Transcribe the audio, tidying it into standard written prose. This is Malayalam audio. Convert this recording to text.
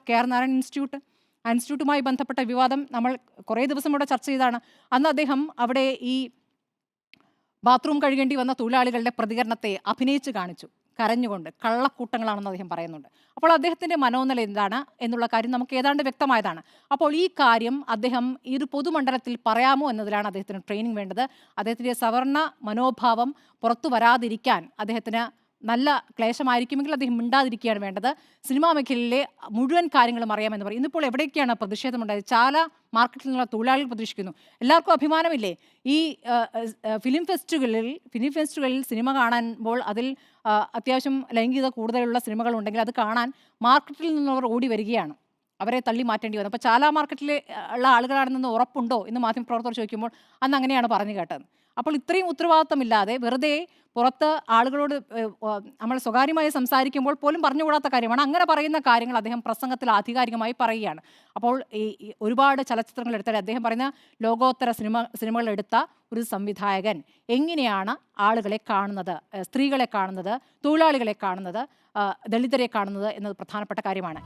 KR Narayan institute. ആ ഇൻസ്റ്റിറ്റ്യൂട്ടുമായി ബന്ധപ്പെട്ട വിവാദം നമ്മൾ കുറേ ദിവസം ഇവിടെ ചർച്ച ചെയ്തതാണ്. അന്ന് അദ്ദേഹം അവിടെ ഈ ബാത്റൂം കഴുകേണ്ടി വന്ന തൊഴിലാളികളുടെ പ്രതികരണത്തെ അഭിനയിച്ച് കാണിച്ചു, കരഞ്ഞുകൊണ്ട്. കള്ളക്കൂട്ടങ്ങളാണെന്ന് അദ്ദേഹം പറയുന്നുണ്ട്. അപ്പോൾ അദ്ദേഹത്തിൻ്റെ മനോനില എന്താണ് എന്നുള്ള കാര്യം നമുക്ക് ഏതാണ്ട് വ്യക്തമായതാണ്. അപ്പോൾ ഈ കാര്യം അദ്ദേഹം ഈ ഒരു പൊതുമണ്ഡലത്തിൽ പറയാമോ എന്നതിലാണ് അദ്ദേഹത്തിന് ട്രെയിനിങ് വേണ്ടത്. അദ്ദേഹത്തിൻ്റെ സവർണ മനോഭാവം പുറത്തു വരാതിരിക്കാൻ അദ്ദേഹത്തിന് നല്ല ക്ലേശമായിരിക്കുമെങ്കിൽ അദ്ദേഹം മിണ്ടാതിരിക്കുകയാണ് വേണ്ടത്. സിനിമാ മേഖലയിലെ മുഴുവൻ കാര്യങ്ങളും അറിയാമെന്ന് പറയും. ഇന്നിപ്പോൾ എവിടെയൊക്കെയാണ് പ്രതിഷേധമുണ്ടായത്? ചാല മാർക്കറ്റിൽ നിന്നുള്ള തൊഴിലാളികൾ പ്രതിഷേധിക്കുന്നു. എല്ലാവർക്കും അഭിമാനമില്ലേ ഈ ഫിലിം ഫെസ്റ്റുകളിൽ സിനിമ കാണുമ്പോൾ അതിൽ അത്യാവശ്യം ലൈംഗികത കൂടുതലുള്ള സിനിമകളുണ്ടെങ്കിൽ അത് കാണാൻ മാർക്കറ്റിൽ നിന്നവർ ഓടി വരികയാണ്. അവരെ തള്ളി മാറ്റേണ്ടി വന്നു. അപ്പോൾ ചാല മാർക്കറ്റിൽ ഉള്ള ആളുകളാണെന്ന് ഉറപ്പുണ്ടോ എന്ന് മാധ്യമപ്രവർത്തകർ ചോദിക്കുമ്പോൾ അന്ന് അങ്ങനെയാണ് പറഞ്ഞു കേട്ടത്. അപ്പോൾ ഇത്രയും ഉത്തരവാദിത്തമില്ലാതെ വെറുതെ പുറത്ത് ആളുകളോട് നമ്മൾ സ്വകാര്യമായി സംസാരിക്കുമ്പോൾ പോലും പറഞ്ഞുകൂടാത്ത കാര്യമാണ്. അങ്ങനെ പറയുന്ന കാര്യങ്ങൾ അദ്ദേഹം പ്രസംഗത്തിൽ ആധികാരികമായി പറയുകയാണ്. അപ്പോൾ ഈ ഒരുപാട് ചലച്ചിത്രങ്ങൾ എടുത്താൽ അദ്ദേഹം പറയുന്ന ലോകോത്തര സിനിമകൾ എടുത്ത ഒരു സംവിധായകൻ എങ്ങനെയാണ് ആളുകളെ കാണുന്നത്, സ്ത്രീകളെ കാണുന്നത്, തൊഴിലാളികളെ കാണുന്നത്, ദളിതരെ കാണുന്നത് എന്നത് പ്രധാനപ്പെട്ട കാര്യമാണ്.